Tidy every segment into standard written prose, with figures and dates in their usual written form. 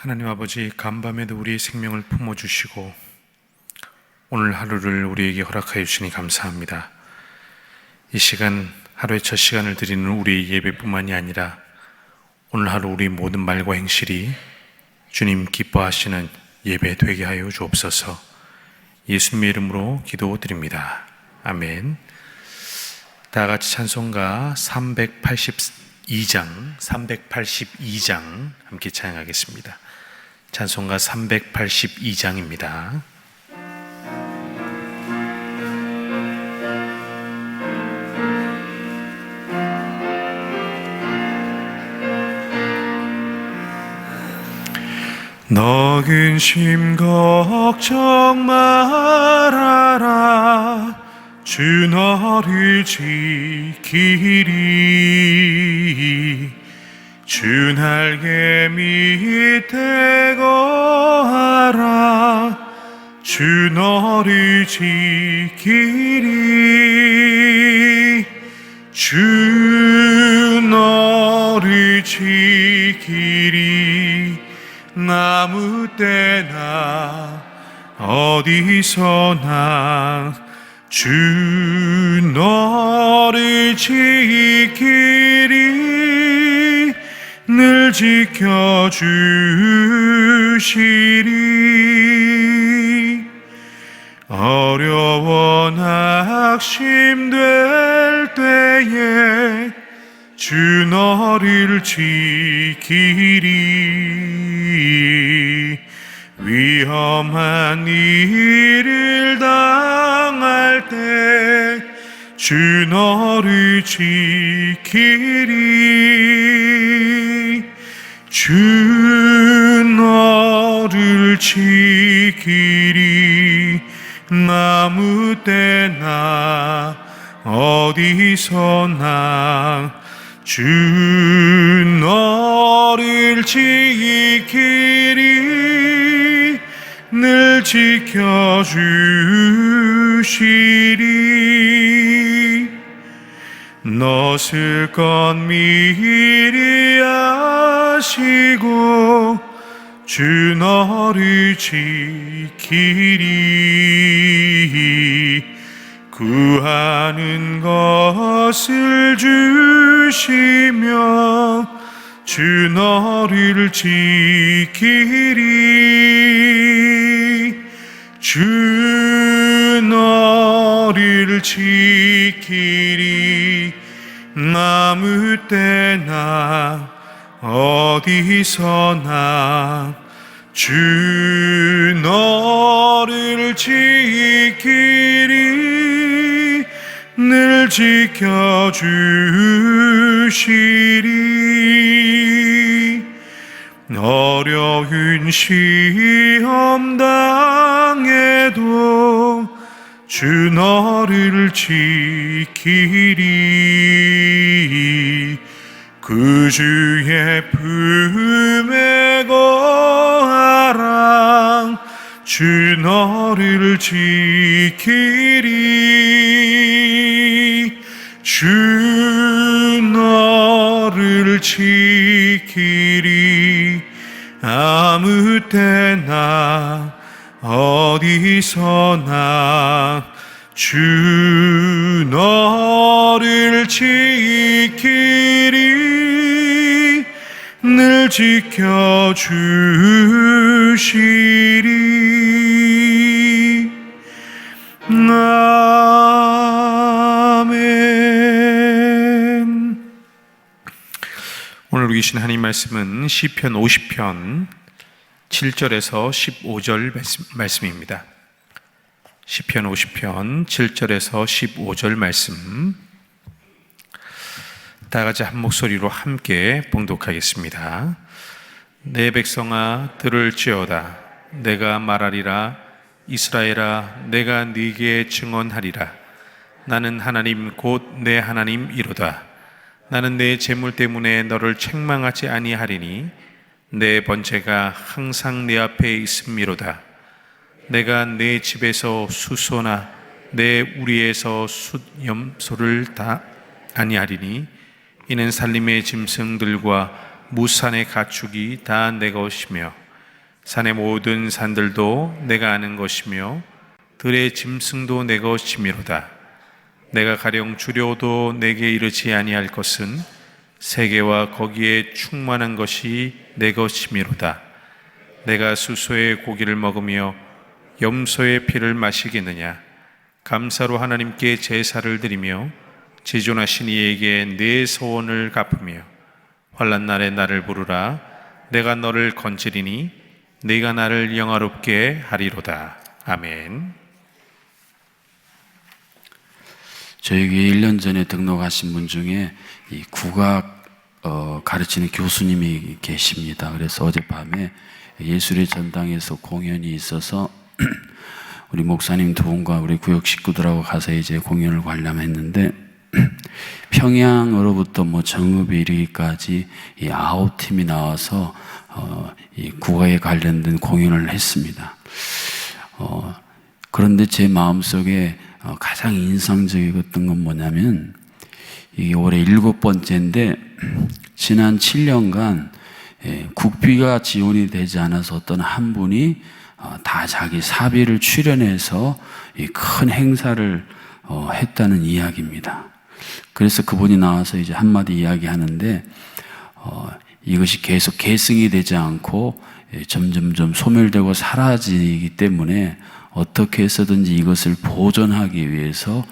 하나님 아버지, 간밤에도 우리의 생명을 품어주시고 오늘 하루를 우리에게 허락하여 주시니 감사합니다. 이 시간, 하루의 첫 시간을 드리는 우리의 예배뿐만이 아니라 오늘 하루 우리 모든 말과 행실이 주님 기뻐하시는 예배 되게 하여 주옵소서. 예수님의 이름으로 기도드립니다. 아멘. 다 같이 찬송가 382장 함께 찬양하겠습니다. 찬송가 382장입니다. 너 근심 걱정 말아라. 주 너를 지키리. 주 날개 밑에 거하라. 주 너를 지키리. 주 너를 지키리. 아무 때나 어디서나 주 너를 지키리. 늘 지켜주시리. 어려워 낙심될 때에 주 너를 지키리. 위험한 일을 당할 때 주 너를 지키리. 주 너를 지키리. 아무 때나 어디서나 주 너를 지키리. 늘 지켜주시리. 너슬 것 미리 아시고 주 너를 지키리. 구하는 것을 주시며 주 너를 지키리. 주 너를 지키리. 아무 때나 어디서나 주 너를 지키리. 늘 지켜주시리. 어려운 시험 당해도 주 너를 지키리. 그 주의 품에 거하라. 주 너를 지키리. 주 너를 지키리. 아무 때나 어디서나 주 너를 지키리. 늘 지켜주시리. 아멘. 오늘 우리 주신 하나님 말씀은 시편 50편 7절에서 15절 말씀입니다. 시편 50편 7절에서 15절 말씀, 다 같이 한 목소리로 함께 봉독하겠습니다. 내 백성아 들을지어다. 내가 말하리라. 이스라엘아, 내가 네게 증언하리라. 나는 하나님 곧 내 하나님이로다. 나는 내 재물 때문에 너를 책망하지 아니하리니 내 번제가 항상 내 앞에 있음이로다. 내가 내 집에서 수소나 내 우리에서 숫염소를 다 아니하리니 이는 살림의 짐승들과 무산의 가축이 다 내 것이며 산의 모든 산들도 내가 아는 것이며 들의 짐승도 내 것이미로다. 내가 가령 주려도 내게 이르지 아니할 것은 세계와 거기에 충만한 것이 내 것이미로다. 내가 수소의 고기를 먹으며 염소의 피를 마시겠느냐? 감사로 하나님께 제사를 드리며 지존하신 이에게 내 소원을 갚으며 환난 날에 나를 부르라. 내가 너를 건지리니 네가 나를 영화롭게 하리로다. 아멘. 저희 교회 1년 전에 등록하신 분 중에 이 국악 가르치는 교수님이 계십니다. 그래서 어젯밤에 예술의 전당에서 공연이 있어서 우리 목사님 두 분과 우리 구역 식구들하고 가서 이제 공연을 관람했는데 평양으로부터 정읍에 이르기까지 이 9팀이 나와서 이 국악에 관련된 공연을 했습니다. 그런데 제 마음속에 가장 인상적이었던 건 뭐냐면 이게 올해 7번째인데 지난 7년간 국비가 지원이 되지 않아서 어떤 한 분이 다 자기 사비를 출연해서 큰 행사를 했다는 이야기입니다. 그래서 그분이 나와서 이제 한마디 이야기하는데 이것이 계속 계승이 되지 않고 점점점 소멸되고 사라지기 때문에 어떻게 해서든지 이것을 보존하기 위해서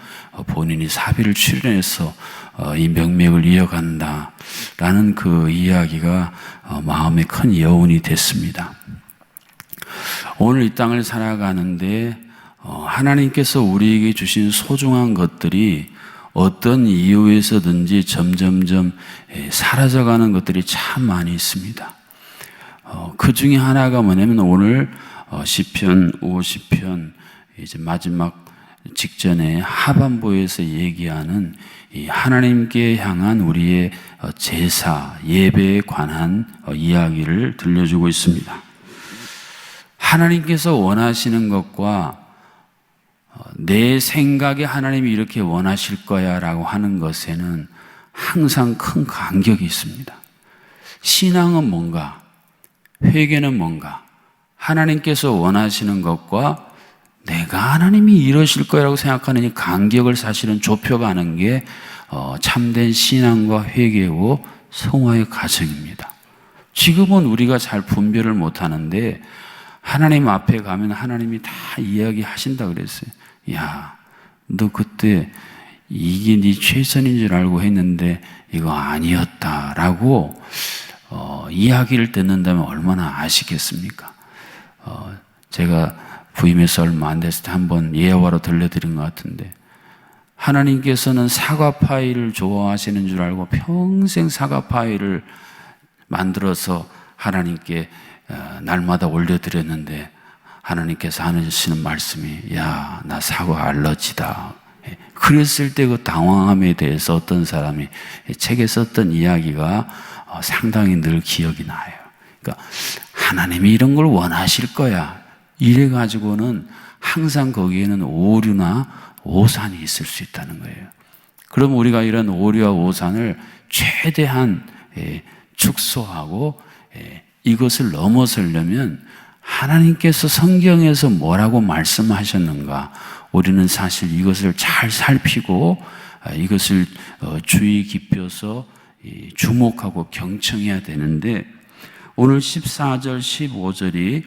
본인이 사비를 출연해서 이 명맥을 이어간다라는 그 이야기가 마음에 큰 여운이 됐습니다. 오늘 이 땅을 살아가는데 하나님께서 우리에게 주신 소중한 것들이 어떤 이유에서든지 점점점 사라져가는 것들이 참 많이 있습니다. 그 중에 하나가 뭐냐면 오늘 시편 50편 이제 마지막 직전에 하반부에서 얘기하는 이 하나님께 향한 우리의 제사, 예배에 관한 이야기를 들려주고 있습니다. 하나님께서 원하시는 것과 내 생각에 하나님이 이렇게 원하실 거야 라고 하는 것에는 항상 큰 간격이 있습니다. 신앙은 뭔가, 회개는 뭔가, 하나님께서 원하시는 것과 내가 하나님이 이러실 거라고 생각하는 이 간격을 사실은 좁혀가는 게 참된 신앙과 회개고 성화의 과정입니다. 지금은 우리가 잘 분별을 못하는데 하나님 앞에 가면 하나님이 다 이야기하신다 그랬어요. 야, 너 그때 이게 네 최선인 줄 알고 했는데 이거 아니었다라고 이야기를 듣는다면 얼마나 아시겠습니까? 제가 부임해서 얼마 안 됐을 때 한번 예화로 들려드린 것 같은데 하나님께서는 사과 파이를 좋아하시는 줄 알고 평생 사과 파이를 만들어서 하나님께 날마다 올려드렸는데 하나님께서 하시는 말씀이 야, 나 사과 알러지다. 그랬을 때 그 당황함에 대해서 어떤 사람이 책에 썼던 이야기가 상당히 늘 기억이 나요. 그러니까 하나님이 이런 걸 원하실 거야. 이래 가지고는 항상 거기에는 오류나 오산이 있을 수 있다는 거예요. 그럼 우리가 이런 오류와 오산을 최대한 축소하고 이것을 넘어서려면 하나님께서 성경에서 뭐라고 말씀하셨는가 우리는 사실 이것을 잘 살피고 이것을 주의 깊여서 주목하고 경청해야 되는데 오늘 14절 15절이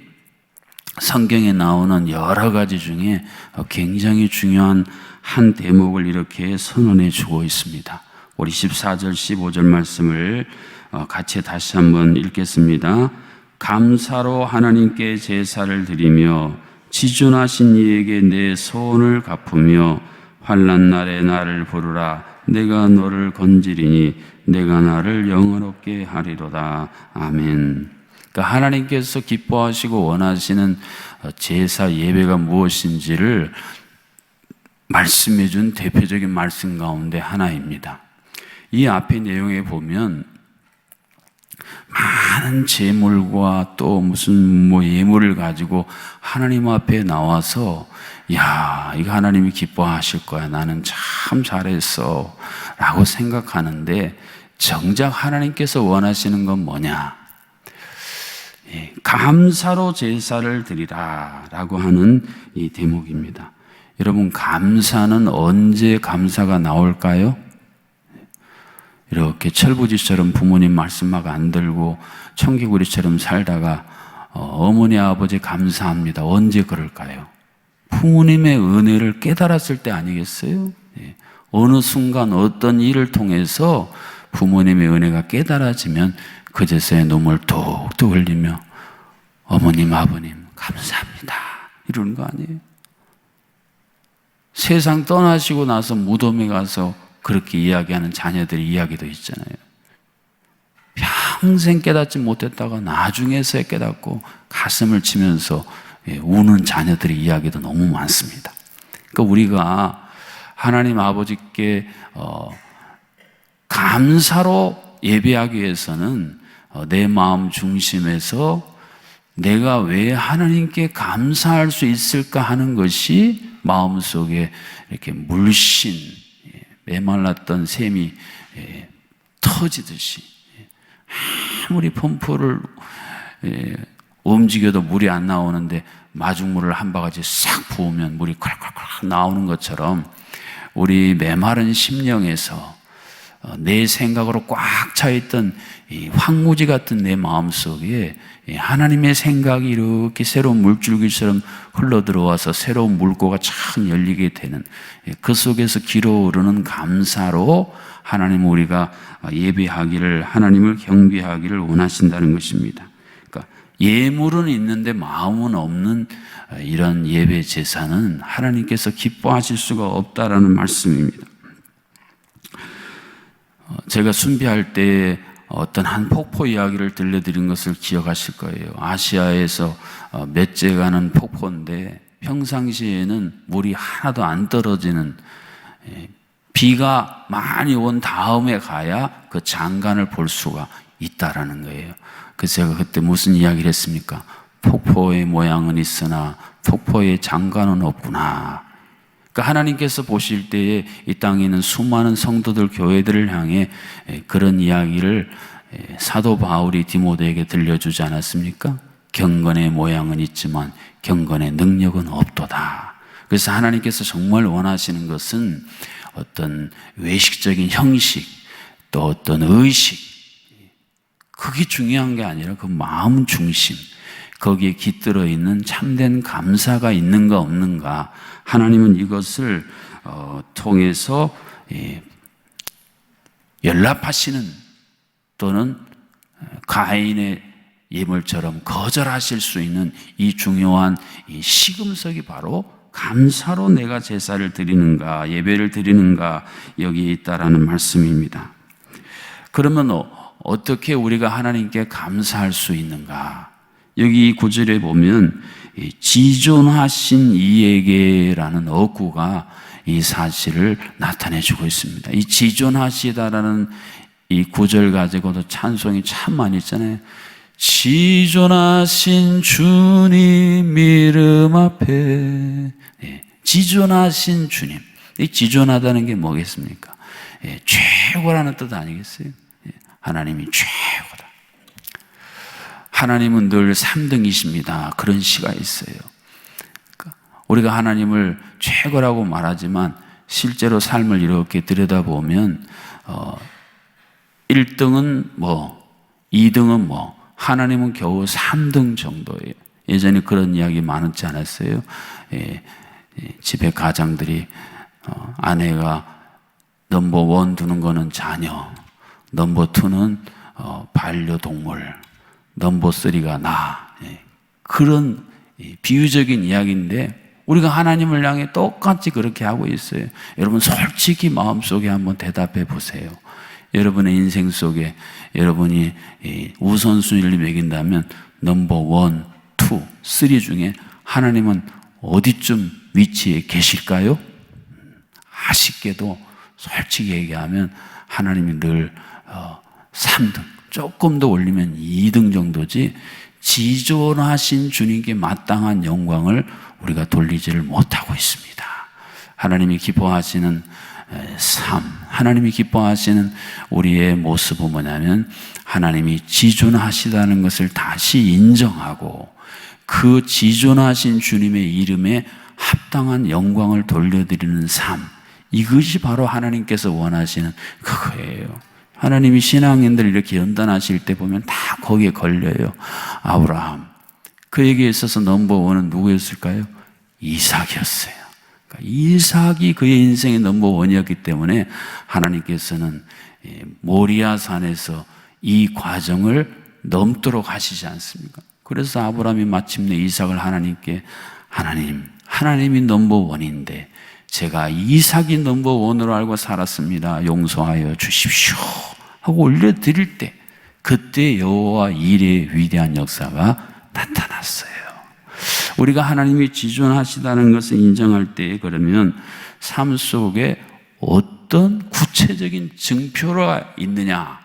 성경에 나오는 여러 가지 중에 굉장히 중요한 한 대목을 이렇게 선언해 주고 있습니다. 우리 14절 15절 말씀을 같이 다시 한번 읽겠습니다. 감사로 하나님께 제사를 드리며 지존하신 이에게 내 소원을 갚으며 환난 날에 나를 부르라. 내가 너를 건지리니 내가 나를 영원롭게 하리로다. 아멘. 그러니까 하나님께서 기뻐하시고 원하시는 제사 예배가 무엇인지를 말씀해 준 대표적인 말씀 가운데 하나입니다. 이 앞의 내용에 보면 많은 재물과 또 무슨 예물을 가지고 하나님 앞에 나와서 야, 이거 하나님이 기뻐하실 거야. 나는 참 잘했어. 라고 생각하는데 정작 하나님께서 원하시는 건 뭐냐? 감사로 제사를 드리라라고 하는 이 대목입니다. 여러분, 감사는 언제 감사가 나올까요? 이렇게 철부지처럼 부모님 말씀 막 안 들고 청개구리처럼 살다가 어머니 아버지 감사합니다. 언제 그럴까요? 부모님의 은혜를 깨달았을 때 아니겠어요? 어느 순간 어떤 일을 통해서 부모님의 은혜가 깨달아지면 그제서야 눈물 뚝뚝 흘리며 어머님 아버님 감사합니다 이러는 거 아니에요? 세상 떠나시고 나서 무덤에 가서 그렇게 이야기하는 자녀들의 이야기도 있잖아요. 평생 깨닫지 못했다가 나중에서야 깨닫고 가슴을 치면서 우는 자녀들의 이야기도 너무 많습니다. 그러니까 우리가 하나님 아버지께 감사로 예배하기 위해서는 내 마음 중심에서 내가 왜 하나님께 감사할 수 있을까 하는 것이 마음속에 이렇게 물씬 메말랐던 샘이 터지듯이 아무리 펌프를 움직여도 물이 안 나오는데 마중물을 한 바가지 싹 부으면 물이 콸콸콸 나오는 것처럼 우리 메마른 심령에서 내 생각으로 꽉 차있던 이 황무지 같은 내 마음속에 하나님의 생각이 이렇게 새로운 물줄기처럼 흘러들어와서 새로운 물고가 참 열리게 되는 그 속에서 기어오르는 감사로 하나님 우리가 예배하기를, 하나님을 경배하기를 원하신다는 것입니다. 그러니까 예물은 있는데 마음은 없는 이런 예배 제사는 하나님께서 기뻐하실 수가 없다라는 말씀입니다. 제가 순비할 때 어떤 한 폭포 이야기를 들려드린 것을 기억하실 거예요. 아시아에서 몇째 가는 폭포인데 평상시에는 물이 하나도 안 떨어지는, 비가 많이 온 다음에 가야 그 장관을 볼 수가 있다라는 거예요. 그래서 제가 그때 무슨 이야기를 했습니까? 폭포의 모양은 있으나 폭포의 장관은 없구나. 그러니까 하나님께서 보실 때에 이 땅에 있는 수많은 성도들, 교회들을 향해 그런 이야기를 사도 바울이 디모데에게 들려주지 않았습니까? 경건의 모양은 있지만 경건의 능력은 없도다. 그래서 하나님께서 정말 원하시는 것은 어떤 외식적인 형식, 또 어떤 의식, 그게 중요한 게 아니라 그 마음 중심, 거기에 깃들어 있는 참된 감사가 있는가 없는가, 하나님은 이것을 통해서 연락하시는, 또는 가인의 예물처럼 거절하실 수 있는 이 중요한 이 시금석이 바로 감사로 내가 제사를 드리는가, 예배를 드리는가, 여기에 있다라는 말씀입니다. 그러면 어떻게 우리가 하나님께 감사할 수 있는가? 여기 이 구절에 보면 지존하신 이에게라는 어구가 이 사실을 나타내주고 있습니다. 이 지존하시다라는 이 구절 가지고도 찬송이 참 많이 있잖아요. 지존하신 주님 이름 앞에, 지존하신 주님. 이 지존하다는 게 뭐겠습니까? 최고라는 뜻 아니겠어요? 하나님이 최고다. 하나님은 늘 3등이십니다. 그런 시가 있어요. 그러니까 우리가 하나님을 최고라고 말하지만 실제로 삶을 이렇게 들여다보면 1등은 뭐, 2등은 뭐, 하나님은 겨우 3등 정도예요. 예전에 그런 이야기 많았지 않았어요? 집에 가장들이 아내가 넘버 1 두는 거는 자녀, 넘버 2는 반려동물, 넘버 3가 나. 그런 비유적인 이야기인데 우리가 하나님을 향해 똑같이 그렇게 하고 있어요. 여러분 솔직히 마음속에 한번 대답해 보세요. 여러분의 인생 속에 여러분이 우선순위를 매긴다면 넘버 1, 2, 3 중에 하나님은 어디쯤 위치에 계실까요? 아쉽게도 솔직히 얘기하면 하나님이 늘 3등, 조금 더 올리면 2등 정도지 지존하신 주님께 마땅한 영광을 우리가 돌리지를 못하고 있습니다. 하나님이 기뻐하시는 삶, 하나님이 기뻐하시는 우리의 모습은 뭐냐면 하나님이 지존하시다는 것을 다시 인정하고 그 지존하신 주님의 이름에 합당한 영광을 돌려드리는 삶, 이것이 바로 하나님께서 원하시는 그거예요. 하나님이 신앙인들 이렇게 연단하실 때 보면 다 거기에 걸려요. 아브라함, 그에게 있어서 넘버원은 누구였을까요? 이삭이었어요. 그러니까 이삭이 그의 인생의 넘버원이었기 때문에 하나님께서는 모리아 산에서 이 과정을 넘도록 하시지 않습니까? 그래서 아브라함이 마침내 이삭을 하나님께, 하나님이 넘버원인데 제가 이삭이 넘버원으로 알고 살았습니다. 용서하여 주십시오 하고 올려드릴 때 그때 여호와 일의 위대한 역사가 나타났어요. 우리가 하나님이 지존하시다는 것을 인정할 때 그러면 삶 속에 어떤 구체적인 증표가 있느냐,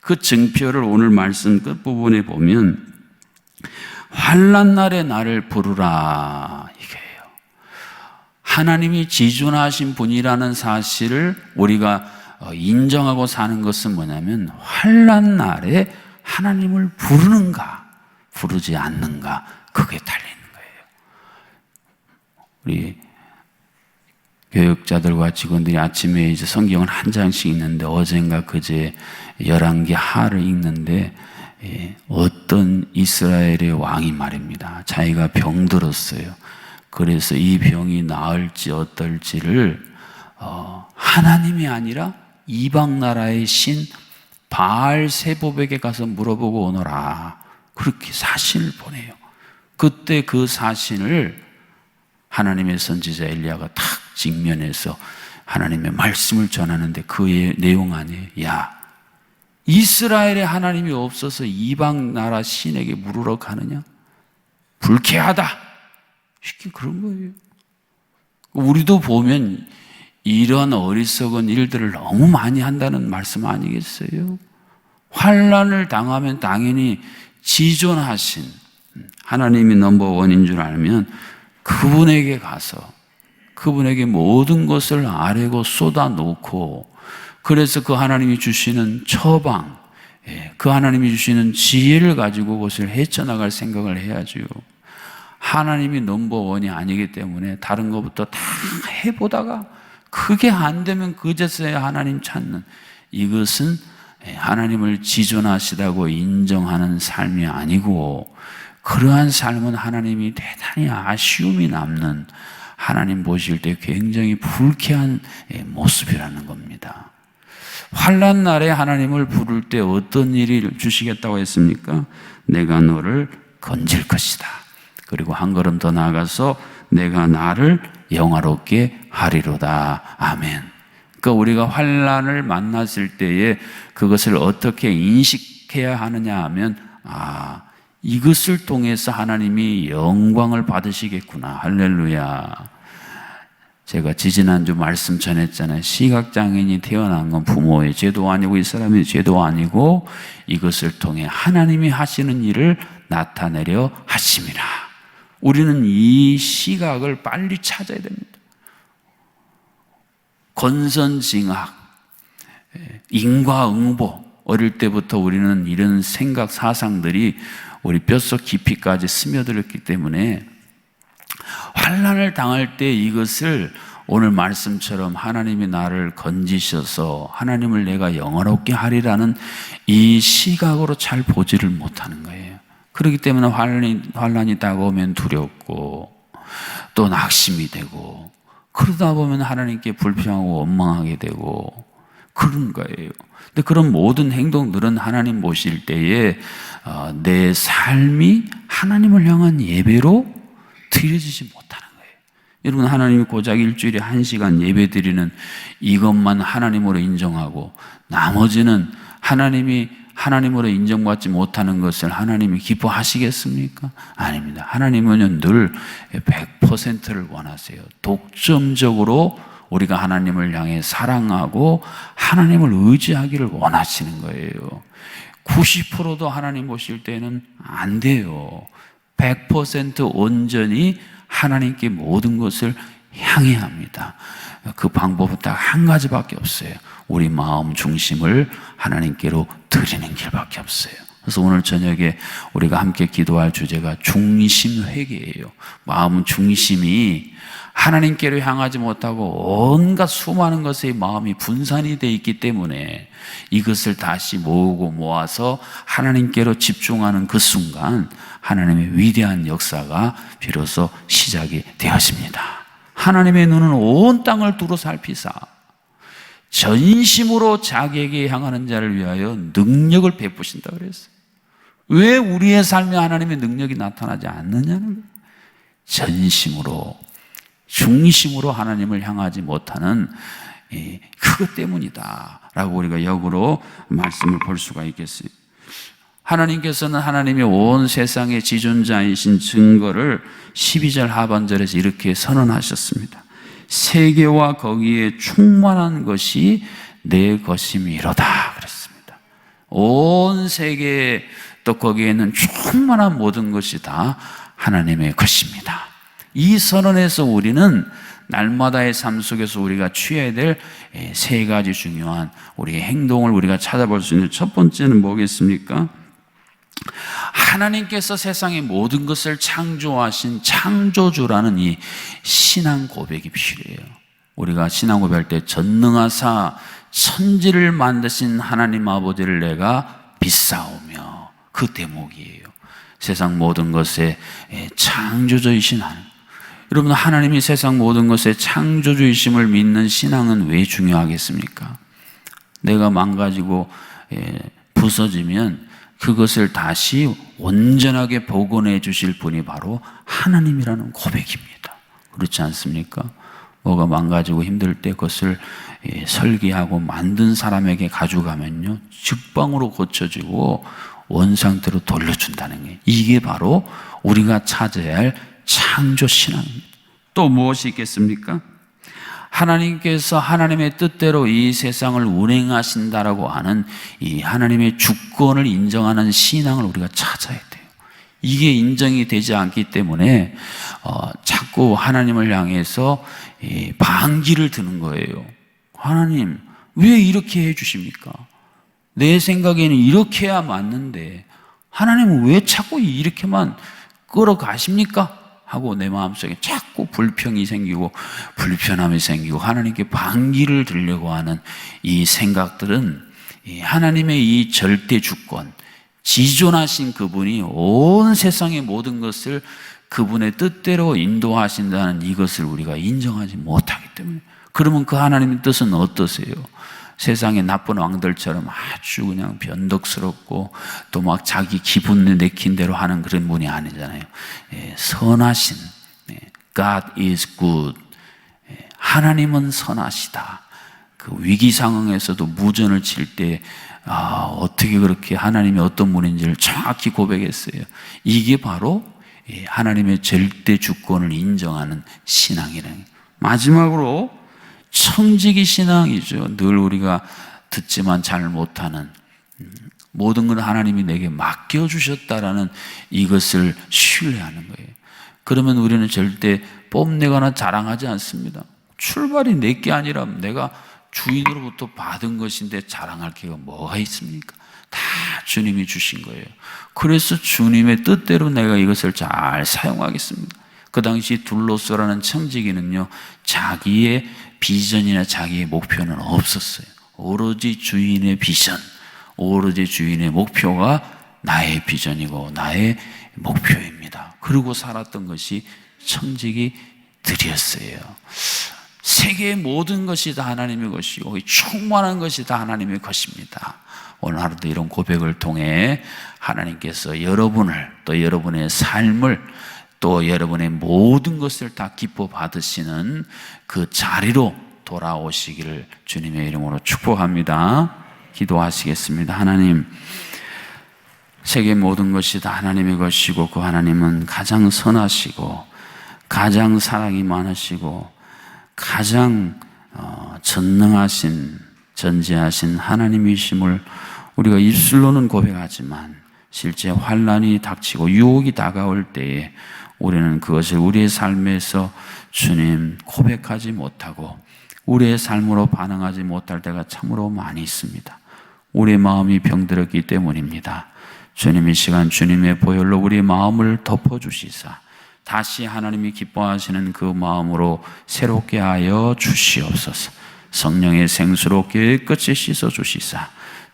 그 증표를 오늘 말씀 끝부분에 보면 환난 날에 나를 부르라, 이게요. 하나님이 지존하신 분이라는 사실을 우리가 인정하고 사는 것은 뭐냐면 환난 날에 하나님을 부르는가 부르지 않는가, 그게 달리는 거예요. 우리 교육자들과 직원들이 아침에 이제 성경을 한 장씩 읽는데 어젠가 그제 11개 하를 읽는데 어떤 이스라엘의 왕이 말입니다. 자기가 병들었어요. 그래서 이 병이 나을지 어떨지를 하나님이 아니라 이방 나라의 신 바알세봅에게 가서 물어보고 오너라, 그렇게 사신을 보내요. 그때 그 사신을 하나님의 선지자 엘리야가 탁 직면해서 하나님의 말씀을 전하는데 그 내용 아니에요. 야, 이스라엘에 하나님이 없어서 이방 나라 신에게 물으러 가느냐? 불쾌하다. 쉽게 그런 거예요. 우리도 보면 이런 어리석은 일들을 너무 많이 한다는 말씀 아니겠어요? 환난을 당하면 당연히 지존하신 하나님이 넘버원인 줄 알면 그분에게 가서 그분에게 모든 것을 아뢰고 쏟아놓고, 그래서 그 하나님이 주시는 처방, 그 하나님이 주시는 지혜를 가지고 그것을 헤쳐나갈 생각을 해야죠. 하나님이 넘버원이 아니기 때문에 다른 것부터 다 해보다가 그게 안 되면 그제서야 하나님 찾는, 이것은 하나님을 지존하시다고 인정하는 삶이 아니고, 그러한 삶은 하나님이 대단히 아쉬움이 남는, 하나님 보실 때 굉장히 불쾌한 모습이라는 겁니다. 환난 날에 하나님을 부를 때 어떤 일을 주시겠다고 했습니까? 내가 너를 건질 것이다. 그리고 한 걸음 더 나아가서 내가 나를 영화롭게 하리로다. 아멘. 그러니까 우리가 환난을 만났을 때에 그것을 어떻게 인식해야 하느냐 하면, 이것을 통해서 하나님이 영광을 받으시겠구나. 할렐루야. 제가 지지난주 말씀 전했잖아요. 시각장애인이 태어난 건 부모의 죄도 아니고 이 사람의 죄도 아니고 이것을 통해 하나님이 하시는 일을 나타내려 하심이라. 우리는 이 시각을 빨리 찾아야 됩니다. 건선징악, 인과응보, 어릴 때부터 우리는 이런 생각, 사상들이 우리 뼛속 깊이까지 스며들었기 때문에 환난을 당할 때 이것을 오늘 말씀처럼 하나님이 나를 건지셔서 하나님을 내가 영화롭게 하리라는 이 시각으로 잘 보지를 못하는 거예요. 그렇기 때문에 환난이 다가오면 두렵고 또 낙심이 되고, 그러다 보면 하나님께 불평하고 원망하게 되고 그런 거예요. 근데 그런 모든 행동들은 하나님 보실 때에 내 삶이 하나님을 향한 예배로 드려지지 못하는 거예요. 여러분, 하나님이 고작 일주일에 1시간 예배 드리는 이것만 하나님으로 인정하고 나머지는 하나님이 하나님으로 인정받지 못하는 것을 하나님이 기뻐하시겠습니까? 아닙니다. 하나님은 늘 100%를 원하세요. 독점적으로 우리가 하나님을 향해 사랑하고 하나님을 의지하기를 원하시는 거예요. 90%도 하나님 보실 때는 안 돼요. 100% 온전히 하나님께 모든 것을 향해야 합니다. 그 방법은 딱 한 가지밖에 없어요. 우리 마음 중심을 하나님께로 드리는 길밖에 없어요. 그래서 오늘 저녁에 우리가 함께 기도할 주제가 중심 회개예요. 마음 중심이 하나님께로 향하지 못하고 온갖 수많은 것에 마음이 분산이 되어 있기 때문에 이것을 다시 모으고 모아서 하나님께로 집중하는 그 순간 하나님의 위대한 역사가 비로소 시작이 되었습니다. 하나님의 눈은 온 땅을 두루 살피사 전심으로 자기에게 향하는 자를 위하여 능력을 베푸신다 그랬어요. 왜 우리의 삶에 하나님의 능력이 나타나지 않느냐는 거예요. 전심으로, 중심으로 하나님을 향하지 못하는 그것 때문이다 라고 우리가 역으로 말씀을 볼 수가 있겠어요. 하나님께서는 하나님의 온 세상의 지존자이신 증거를 12절 하반절에서 이렇게 선언하셨습니다. 세계와 거기에 충만한 것이 내 것임이로다 그랬습니다. 온 세계 또 거기에 있는 충만한 모든 것이 다 하나님의 것입니다. 이 선언에서 우리는 날마다의 삶 속에서 우리가 취해야 될 세 가지 중요한 우리의 행동을 우리가 찾아볼 수 있는 첫 번째는 뭐겠습니까? 하나님께서 세상의 모든 것을 창조하신 창조주라는 이 신앙 고백이 필요해요. 우리가 신앙 고백할 때 전능하사 천지를 만드신 하나님 아버지를 내가 믿사오며 그 대목이에요. 세상 모든 것의 창조주이신 하나님. 여러분, 하나님이 세상 모든 것의 창조주이심을 믿는 신앙은 왜 중요하겠습니까? 내가 망가지고 부서지면 그것을 다시 온전하게 복원해 주실 분이 바로 하나님이라는 고백입니다. 그렇지 않습니까? 뭐가 망가지고 힘들 때 그것을 설계하고 만든 사람에게 가져가면요, 직방으로 고쳐지고 원상태로 돌려준다는 게, 이게 바로 우리가 찾아야 할 창조 신앙입니다. 또 무엇이 있겠습니까? 하나님께서 하나님의 뜻대로 이 세상을 운행하신다라고 하는 이 하나님의 주권을 인정하는 신앙을 우리가 찾아야 돼요. 이게 인정이 되지 않기 때문에 자꾸 하나님을 향해서 반기를 드는 거예요. 하나님, 왜 이렇게 해주십니까? 내 생각에는 이렇게 해야 맞는데 하나님은 왜 자꾸 이렇게만 끌어가십니까? 하고 내 마음속에 자꾸 불평이 생기고 불편함이 생기고 하나님께 반기를 들려고 하는 이 생각들은 하나님의 이 절대 주권, 지존하신 그분이 온 세상의 모든 것을 그분의 뜻대로 인도하신다는 이것을 우리가 인정하지 못하기 때문에, 그러면 그 하나님의 뜻은 어떠세요? 세상의 나쁜 왕들처럼 아주 그냥 변덕스럽고 또 막 자기 기분 내킨 대로 하는 그런 분이 아니잖아요. 선하신, God is good. 하나님은 선하시다. 그 위기 상황에서도 무전을 칠 때 어떻게 그렇게 하나님이 어떤 분인지를 정확히 고백했어요. 이게 바로 하나님의 절대 주권을 인정하는 신앙이라는. 마지막으로 청지기 신앙이죠. 늘 우리가 듣지만 잘 못하는, 모든 건 하나님이 내게 맡겨주셨다라는 이것을 신뢰하는 거예요. 그러면 우리는 절대 뽐내거나 자랑하지 않습니다. 출발이 내게 아니라 내가 주인으로부터 받은 것인데 자랑할 게가 뭐가 있습니까? 다 주님이 주신 거예요. 그래서 주님의 뜻대로 내가 이것을 잘 사용하겠습니다. 그 당시 둘로서라는 청지기는요, 자기의 비전이나 자기의 목표는 없었어요. 오로지 주인의 비전, 오로지 주인의 목표가 나의 비전이고 나의 목표입니다. 그러고 살았던 것이 청지기들이었어요. 세계의 모든 것이 다 하나님의 것이고 충만한 것이 다 하나님의 것입니다. 오늘 하루도 이런 고백을 통해 하나님께서 여러분을, 또 여러분의 삶을, 또 여러분의 모든 것을 다 기뻐 받으시는 그 자리로 돌아오시기를 주님의 이름으로 축복합니다. 기도하시겠습니다. 하나님, 세계 모든 것이 다 하나님의 것이고 그 하나님은 가장 선하시고 가장 사랑이 많으시고 가장 전능하신, 전지하신 하나님이심을 우리가 입술로는 고백하지만 실제 환난이 닥치고 유혹이 다가올 때에 우리는 그것을 우리의 삶에서 주님 고백하지 못하고 우리의 삶으로 반응하지 못할 때가 참으로 많이 있습니다. 우리의 마음이 병들었기 때문입니다. 주님, 이 시간 주님의 보혈로 우리의 마음을 덮어주시사 다시 하나님이 기뻐하시는 그 마음으로 새롭게 하여 주시옵소서. 성령의 생수로 깨끗이 씻어주시사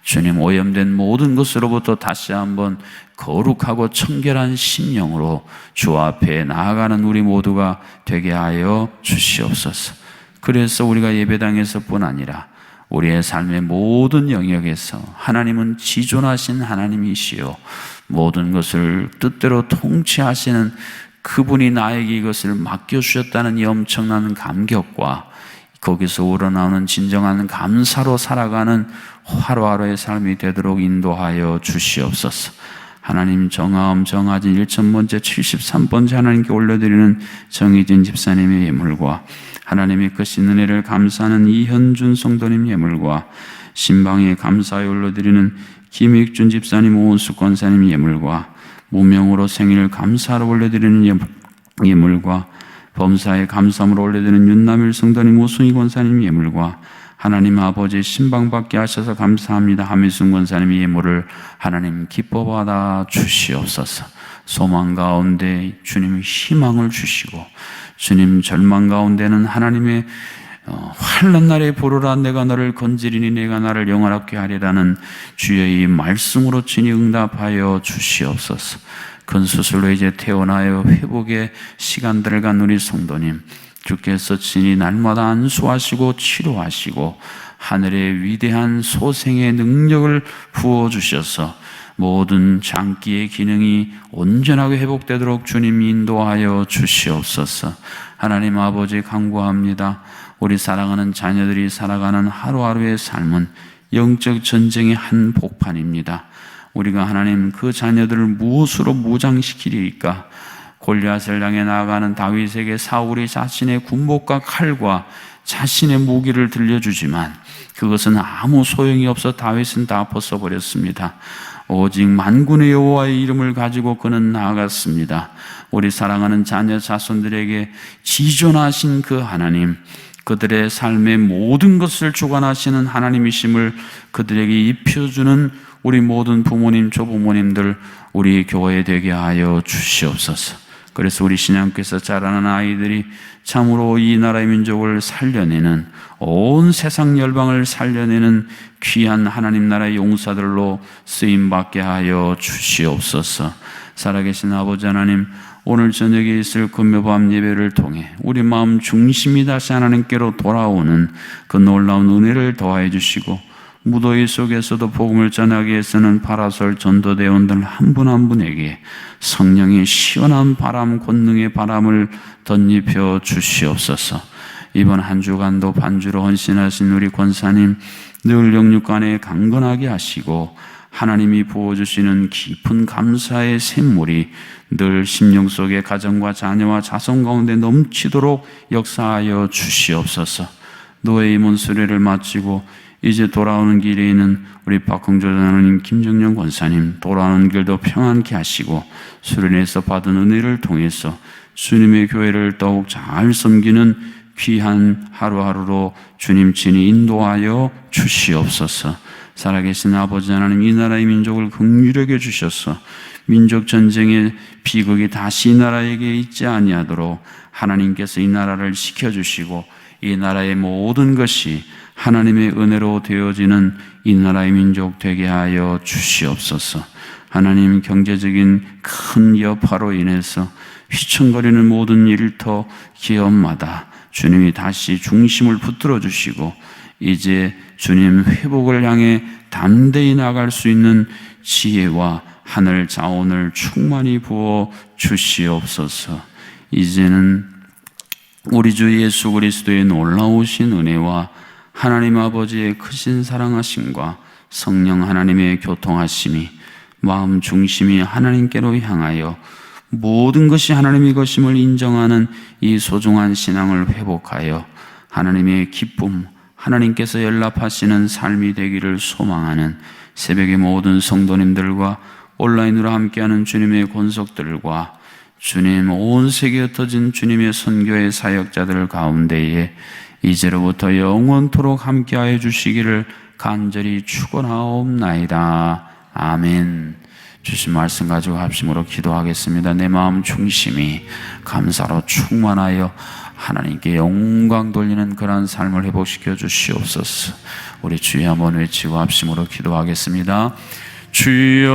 주님, 오염된 모든 것으로부터 다시 한번 거룩하고 청결한 심령으로 주 앞에 나아가는 우리 모두가 되게 하여 주시옵소서. 그래서 우리가 예배당에서뿐 아니라 우리의 삶의 모든 영역에서 하나님은 지존하신 하나님이시요 모든 것을 뜻대로 통치하시는 그분이 나에게 이것을 맡겨주셨다는 이 엄청난 감격과 거기서 우러나오는 진정한 감사로 살아가는 하루하루의 삶이 되도록 인도하여 주시옵소서. 하나님, 정아음 정아진 1,000번째 73번째 하나님께 올려드리는 정희진 집사님의 예물과 하나님의 크신 은혜를 감사하는 이현준 성도님 예물과 신방에 감사에 올려드리는 김익준 집사님, 오은숙 권사님 예물과 무명으로 생일을 감사로 올려드리는 예물과 범사에 감사함으로 올려드리는 윤남일 성도님, 오승희 권사님 예물과 하나님 아버지 신방받게 하셔서 감사합니다 하미순 권사님의 예물을 하나님 기뻐받아 주시옵소서. 소망 가운데 주님 희망을 주시고 주님 절망 가운데는 하나님의 환난 날에 부르라 내가 너를 건지리니 내가 나를 영화롭게 하리라는 주의 이 말씀으로 친히 응답하여 주시옵소서. 큰 수술로 이제 태어나요 회복의 시간들을 간 우리 성도님, 주께서 친히 날마다 안수하시고 치료하시고 하늘의 위대한 소생의 능력을 부어주셔서 모든 장기의 기능이 온전하게 회복되도록 주님 인도하여 주시옵소서. 하나님 아버지 간구합니다. 우리 사랑하는 자녀들이 살아가는 하루하루의 삶은 영적 전쟁의 한 복판입니다. 우리가 하나님 그 자녀들을 무엇으로 무장시키리까? 골리앗을 향해 나아가는 다윗에게 사울이 자신의 군복과 칼과 자신의 무기를 들려주지만 그것은 아무 소용이 없어 다윗은 다 벗어버렸습니다. 오직 만군의 여호와의 이름을 가지고 그는 나아갔습니다. 우리 사랑하는 자녀 자손들에게 지존하신 그 하나님, 그들의 삶의 모든 것을 주관하시는 하나님이심을 그들에게 입혀주는 우리 모든 부모님, 조부모님들, 우리 교회 되게 하여 주시옵소서. 그래서 우리 신앙께서 자라는 아이들이 참으로 이 나라의 민족을 살려내는, 온 세상 열방을 살려내는 귀한 하나님 나라의 용사들로 쓰임받게 하여 주시옵소서. 살아계신 아버지 하나님, 오늘 저녁에 있을 금요밤 예배를 통해 우리 마음 중심이 다시 하나님께로 돌아오는 그 놀라운 은혜를 더하여 주시고, 무더위 속에서도 복음을 전하기 위해서는 파라솔 전도대원들 한 분 한 분에게 성령의 시원한 바람, 권능의 바람을 덧입혀 주시옵소서. 이번 한 주간도 반주로 헌신하신 우리 권사님 늘 영육간에 강건하게 하시고 하나님이 부어주시는 깊은 감사의 샘물이 늘 심령 속에 가정과 자녀와 자손 가운데 넘치도록 역사하여 주시옵소서. 노예 임원 수레를 마치고 이제 돌아오는 길에 있는 우리 박흥조 장로님, 김정영 권사님 돌아오는 길도 평안케 하시고 수련회에서 받은 은혜를 통해서 주님의 교회를 더욱 잘 섬기는 귀한 하루하루로 주님 친히 인도하여 주시옵소서. 살아계신 아버지 하나님, 이 나라의 민족을 긍휼하게 주셔서 민족 전쟁의 비극이 다시 이 나라에게 있지 아니하도록 하나님께서 이 나라를 지켜주시고 이 나라의 모든 것이 하나님의 은혜로 되어지는 이 나라의 민족 되게 하여 주시옵소서. 하나님, 경제적인 큰 여파로 인해서 휘청거리는 모든 일터 기업마다 주님이 다시 중심을 붙들어 주시고 이제 주님 회복을 향해 담대히 나갈 수 있는 지혜와 하늘 자원을 충만히 부어 주시옵소서. 이제는 우리 주 예수 그리스도의 놀라우신 은혜와 하나님 아버지의 크신 사랑하심과 성령 하나님의 교통하심이 마음 중심이 하나님께로 향하여 모든 것이 하나님의 것임을 인정하는 이 소중한 신앙을 회복하여 하나님의 기쁨, 하나님께서 연락하시는 삶이 되기를 소망하는 새벽의 모든 성도님들과 온라인으로 함께하는 주님의 권속들과 주님 온 세계에 흩어진 주님의 선교의 사역자들 가운데에 이제로부터 영원토록 함께하여 주시기를 간절히 축원하옵나이다. 아멘. 주신 말씀 가지고 합심으로 기도하겠습니다. 내 마음 중심이 감사로 충만하여 하나님께 영광 돌리는 그러한 삶을 회복시켜 주시옵소서. 우리 주여 한번 외치고 합심으로 기도하겠습니다. 주여